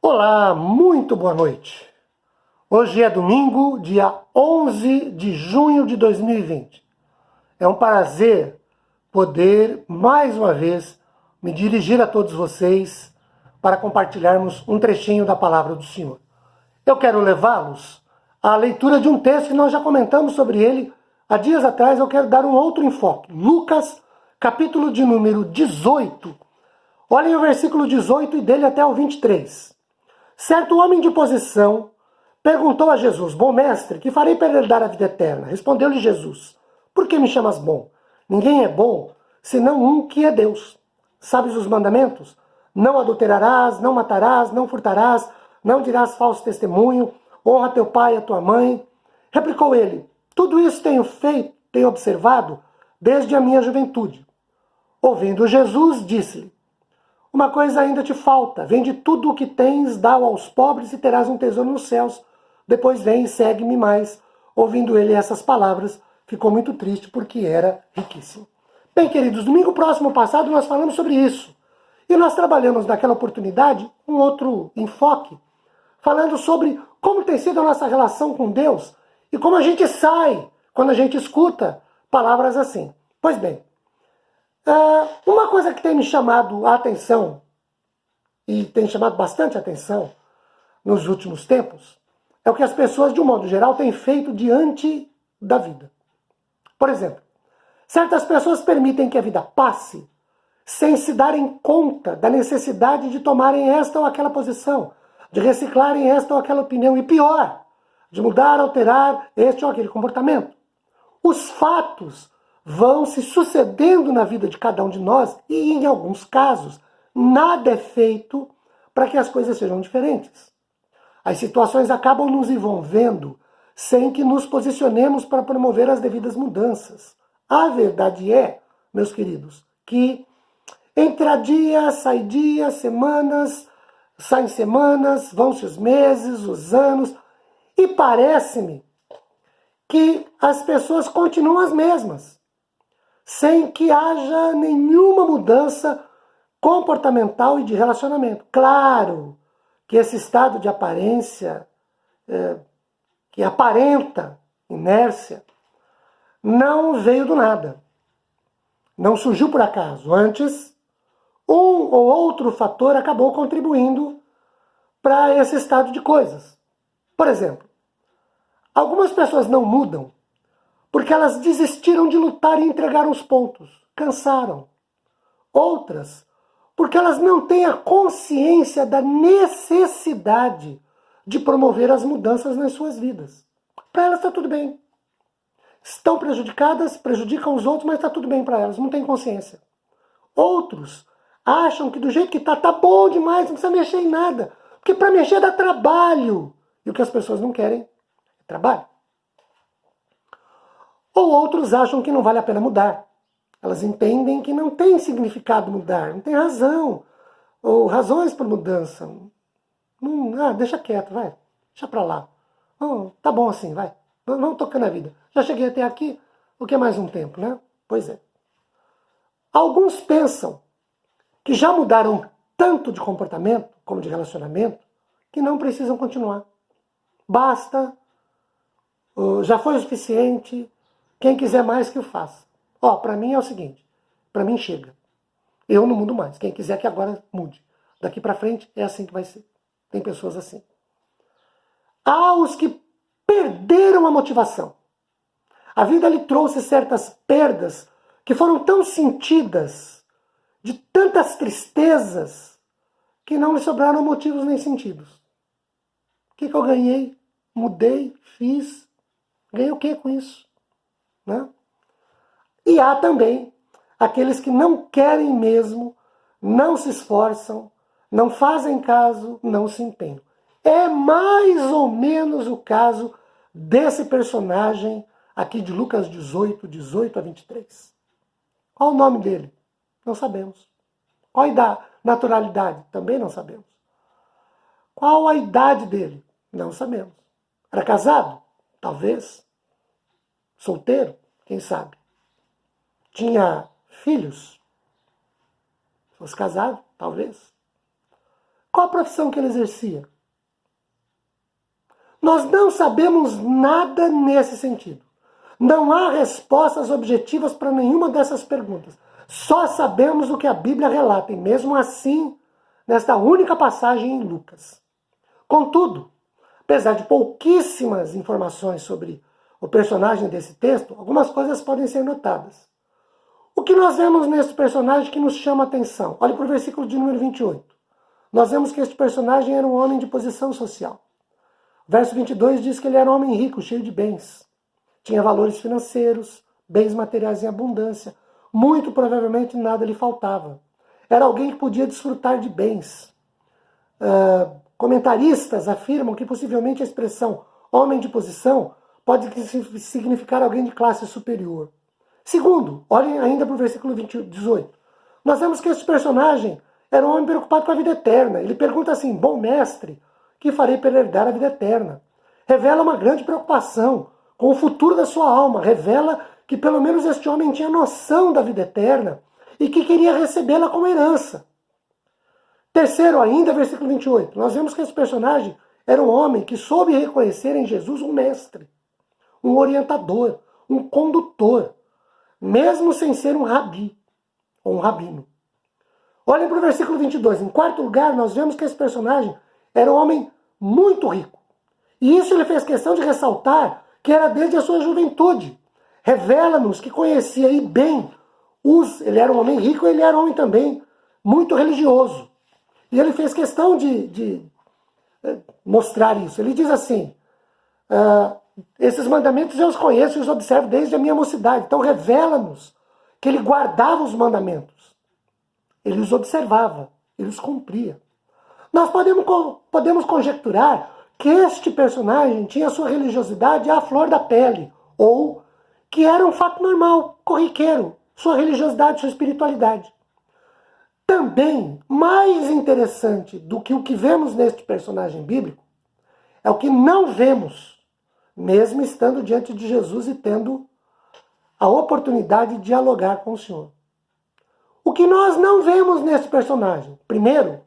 Olá, muito boa noite. Hoje é domingo, dia 11 de junho de 2020. É um prazer poder, mais uma vez, me dirigir a todos vocês para compartilharmos um trechinho da palavra do Senhor. Eu quero levá-los à leitura de um texto que nós já comentamos sobre ele há dias atrás. Eu quero dar um outro enfoque. Lucas, capítulo de número 18. Olhem o versículo 18 e dele até o 23. Certo homem de posição perguntou a Jesus: Bom mestre, que farei para herdar a vida eterna? Respondeu-lhe Jesus: Por que me chamas bom? Ninguém é bom, senão um que é Deus. Sabes os mandamentos? Não adulterarás, não matarás, não furtarás, não dirás falso testemunho, honra teu pai e a tua mãe. Replicou ele: Tudo isso tenho feito, tenho observado desde a minha juventude. Ouvindo Jesus, disse-lhe: Uma coisa ainda te falta. Vende tudo o que tens, dá-o aos pobres e terás um tesouro nos céus. Depois vem e segue-me mais. Ouvindo ele essas palavras, ficou muito triste porque era riquíssimo. Bem, queridos, domingo próximo passado nós falamos sobre isso. E nós trabalhamos naquela oportunidade um outro enfoque, falando sobre como tem sido a nossa relação com Deus e como a gente sai quando a gente escuta palavras assim. Pois bem, uma coisa que tem me chamado a atenção, e tem chamado bastante atenção nos últimos tempos, é o que as pessoas, de um modo geral, têm feito diante da vida. Por exemplo, certas pessoas permitem que a vida passe sem se darem conta da necessidade de tomarem esta ou aquela posição, de reciclarem esta ou aquela opinião, e pior, de mudar, alterar este ou aquele comportamento. Os fatos vão se sucedendo na vida de cada um de nós e, em alguns casos, nada é feito para que as coisas sejam diferentes. As situações acabam nos envolvendo sem que nos posicionemos para promover as devidas mudanças. A verdade é, meus queridos, que entra dias, sai dias, semanas, saem semanas, vão-se os meses, os anos, e parece-me que as pessoas continuam as mesmas, sem que haja nenhuma mudança comportamental e de relacionamento. Claro que esse estado de aparência, que aparenta inércia, não veio do nada. Não surgiu por acaso. Antes, um ou outro fator acabou contribuindo para esse estado de coisas. Por exemplo, algumas pessoas não mudam porque elas desistiram de lutar e entregaram os pontos. Cansaram. Outras, porque elas não têm a consciência da necessidade de promover as mudanças nas suas vidas. Para elas está tudo bem. Estão prejudicadas, prejudicam os outros, mas está tudo bem para elas, não têm consciência. Outros acham que do jeito que está bom demais, não precisa mexer em nada. Porque para mexer dá trabalho. E o que as pessoas não querem é trabalho. Ou outros acham que não vale a pena mudar. Elas entendem que não tem significado mudar, não tem razão, ou razões para mudança. Deixa quieto, vai, deixa para lá. Tá bom assim, vai, vamos tocando a vida. Já cheguei até aqui, o que é mais um tempo, né? Pois é. Alguns pensam que já mudaram tanto de comportamento, como de relacionamento, que não precisam continuar. Basta, já foi o suficiente. Quem quiser mais que o faça. Para mim é o seguinte, para mim chega. Eu não mudo mais. Quem quiser que agora mude. Daqui para frente é assim que vai ser. Tem pessoas assim. Há os que perderam a motivação. A vida lhe trouxe certas perdas que foram tão sentidas, de tantas tristezas, que não lhe sobraram motivos nem sentidos. O que eu ganhei? Mudei, fiz. Ganhei o que com isso? Né? E há também aqueles que não querem mesmo, não se esforçam, não fazem caso, não se empenham. É mais ou menos o caso desse personagem aqui de Lucas 18, 18 a 23. Qual o nome dele? Não sabemos. Qual a naturalidade? Também não sabemos. Qual a idade dele? Não sabemos. Era casado? Talvez. Solteiro? Quem sabe? Tinha filhos? Se fosse casado? Talvez. Qual a profissão que ele exercia? Nós não sabemos nada nesse sentido. Não há respostas objetivas para nenhuma dessas perguntas. Só sabemos o que a Bíblia relata, e mesmo assim, nesta única passagem em Lucas. Contudo, apesar de pouquíssimas informações sobre o personagem desse texto, algumas coisas podem ser notadas. O que nós vemos nesse personagem que nos chama a atenção? Olhe para o versículo de número 28. Nós vemos que este personagem era um homem de posição social. Verso 22 diz que ele era um homem rico, cheio de bens. Tinha valores financeiros, bens materiais em abundância. Muito provavelmente nada lhe faltava. Era alguém que podia desfrutar de bens. Comentaristas afirmam que possivelmente a expressão homem de posição pode significar alguém de classe superior. Segundo, olhem ainda para o versículo 18. Nós vemos que este personagem era um homem preocupado com a vida eterna. Ele pergunta assim: bom mestre, que farei para herdar a vida eterna? Revela uma grande preocupação com o futuro da sua alma. Revela que pelo menos este homem tinha noção da vida eterna e que queria recebê-la como herança. Terceiro ainda, versículo 28. Nós vemos que esse personagem era um homem que soube reconhecer em Jesus um mestre, um orientador, um condutor, mesmo sem ser um rabi ou um rabino. Olhem para o versículo 22. Em quarto lugar, nós vemos que esse personagem era um homem muito rico. E isso ele fez questão de ressaltar que era desde a sua juventude. Revela-nos que conhecia e bem ele era um homem rico, ele era um homem também muito religioso. E ele fez questão de mostrar isso. Ele diz assim: esses mandamentos eu os conheço e os observo desde a minha mocidade. Então revela-nos que ele guardava os mandamentos. Ele os observava, ele os cumpria. Nós podemos conjecturar que este personagem tinha sua religiosidade à flor da pele, ou que era um fato normal, corriqueiro, sua religiosidade, sua espiritualidade. Também, mais interessante do que o que vemos neste personagem bíblico, é o que não vemos, mesmo estando diante de Jesus e tendo a oportunidade de dialogar com o Senhor. O que nós não vemos nesse personagem? Primeiro,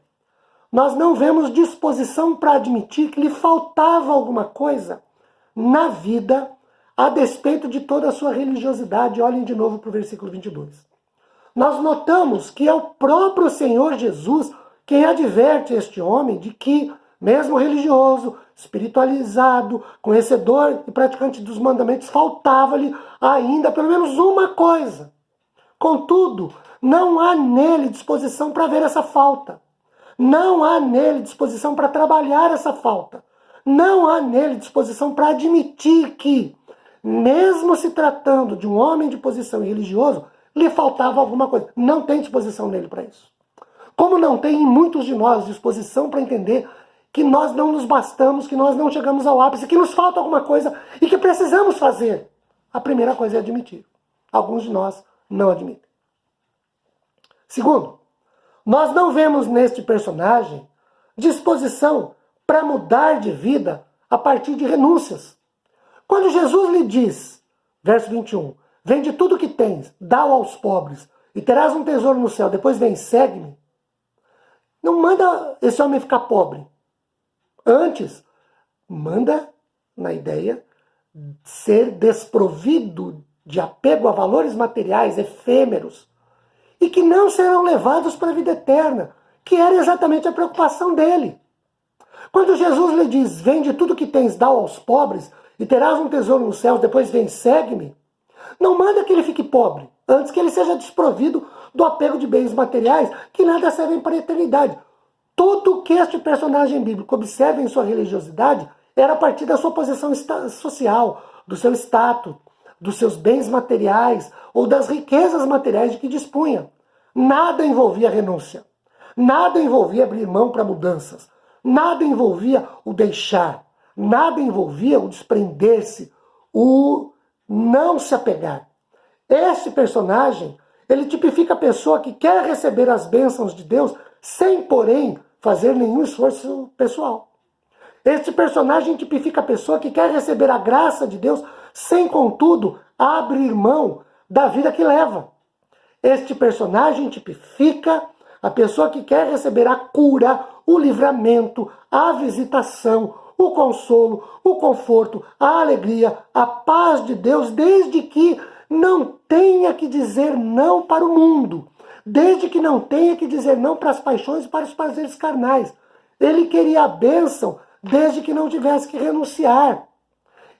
nós não vemos disposição para admitir que lhe faltava alguma coisa na vida a despeito de toda a sua religiosidade. Olhem de novo para o versículo 22. Nós notamos que é o próprio Senhor Jesus quem adverte este homem de que, mesmo religioso, espiritualizado, conhecedor e praticante dos mandamentos, faltava-lhe ainda pelo menos uma coisa. Contudo, não há nele disposição para ver essa falta. Não há nele disposição para trabalhar essa falta. Não há nele disposição para admitir que, mesmo se tratando de um homem de posição religioso, lhe faltava alguma coisa. Não tem disposição nele para isso. Como não tem em muitos de nós disposição para entender que nós não nos bastamos, que nós não chegamos ao ápice, que nos falta alguma coisa e que precisamos fazer. A primeira coisa é admitir. Alguns de nós não admitem. Segundo, nós não vemos neste personagem disposição para mudar de vida a partir de renúncias. Quando Jesus lhe diz, verso 21, vende tudo o que tens, dá-o aos pobres, e terás um tesouro no céu, depois vem, segue-me. Não manda esse homem ficar pobre. Antes, manda, na ideia, ser desprovido de apego a valores materiais efêmeros, e que não serão levados para a vida eterna, que era exatamente a preocupação dele. Quando Jesus lhe diz, vende tudo que tens, dá aos pobres, e terás um tesouro nos céus, depois vem, segue-me, não manda que ele fique pobre, antes que ele seja desprovido do apego de bens materiais, que nada servem para a eternidade. Tudo que este personagem bíblico observa em sua religiosidade era a partir da sua posição social, do seu status, dos seus bens materiais ou das riquezas materiais de que dispunha. Nada envolvia renúncia. Nada envolvia abrir mão para mudanças. Nada envolvia o deixar. Nada envolvia o desprender-se, o não se apegar. Este personagem, ele tipifica a pessoa que quer receber as bênçãos de Deus sem, porém, fazer nenhum esforço pessoal. Este personagem tipifica a pessoa que quer receber a graça de Deus sem, contudo, abrir mão da vida que leva. Este personagem tipifica a pessoa que quer receber a cura, o livramento, a visitação, o consolo, o conforto, a alegria, a paz de Deus, desde que não tenha que dizer não para o mundo, desde que não tenha que dizer não para as paixões e para os prazeres carnais. Ele queria a bênção desde que não tivesse que renunciar.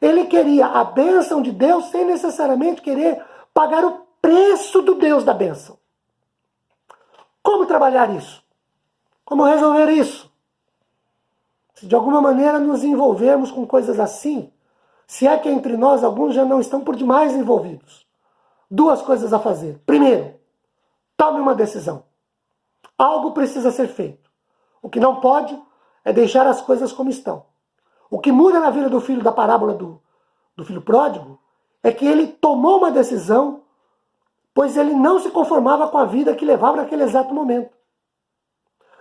Ele queria a bênção de Deus sem necessariamente querer pagar o preço do Deus da bênção. Como trabalhar isso? Como resolver isso? Se de alguma maneira nos envolvermos com coisas assim, se é que entre nós alguns já não estão por demais envolvidos. Duas coisas a fazer. Primeiro, tome uma decisão. Algo precisa ser feito. O que não pode é deixar as coisas como estão. O que muda na vida do filho da parábola do filho pródigo é que ele tomou uma decisão, pois ele não se conformava com a vida que levava naquele exato momento.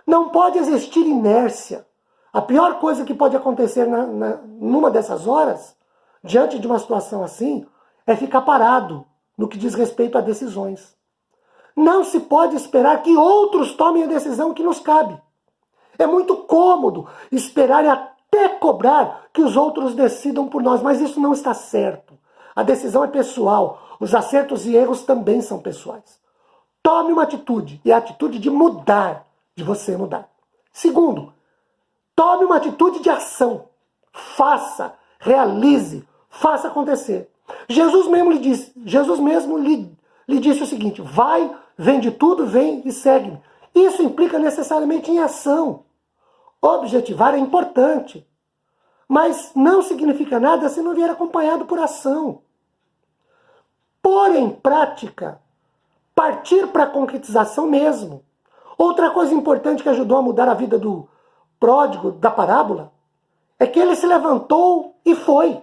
Não pode existir inércia. A pior coisa que pode acontecer numa dessas horas, diante de uma situação assim, é ficar parado no que diz respeito a decisões. Não se pode esperar que outros tomem a decisão que nos cabe. É muito cômodo esperar e até cobrar que os outros decidam por nós, mas isso não está certo. A decisão é pessoal, os acertos e erros também são pessoais. Tome uma atitude, e a atitude de mudar, de você mudar. Segundo, tome uma atitude de ação. Faça, realize, faça acontecer. Jesus mesmo lhe disse o seguinte: vai, vende tudo, vem e segue-me. Isso implica necessariamente em ação. Objetivar é importante, mas não significa nada se não vier acompanhado por ação. Pôr em prática, partir para a concretização mesmo. Outra coisa importante que ajudou a mudar a vida do pródigo da parábola é que ele se levantou e foi.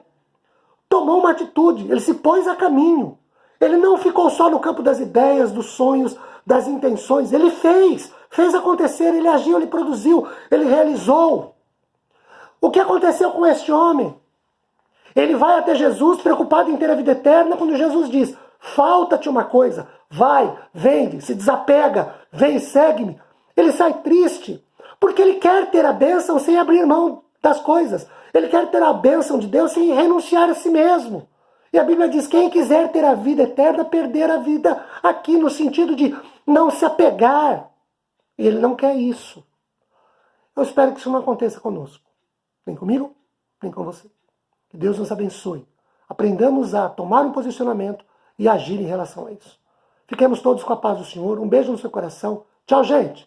Tomou uma atitude, ele se pôs a caminho. Ele não ficou só no campo das ideias, dos sonhos, das intenções. Ele fez acontecer, ele agiu, ele produziu, ele realizou. O que aconteceu com este homem? Ele vai até Jesus preocupado em ter a vida eterna quando Jesus diz: falta-te uma coisa, vai, vende, se desapega, vem, segue-me. Ele sai triste, porque ele quer ter a bênção sem abrir mão das coisas. Ele quer ter a bênção de Deus sem renunciar a si mesmo. E a Bíblia diz: quem quiser ter a vida eterna, perder a vida aqui, no sentido de não se apegar. E ele não quer isso. Eu espero que isso não aconteça conosco. Nem comigo, nem com você. Que Deus nos abençoe. Aprendamos a tomar um posicionamento e agir em relação a isso. Fiquemos todos com a paz do Senhor. Um beijo no seu coração. Tchau, gente!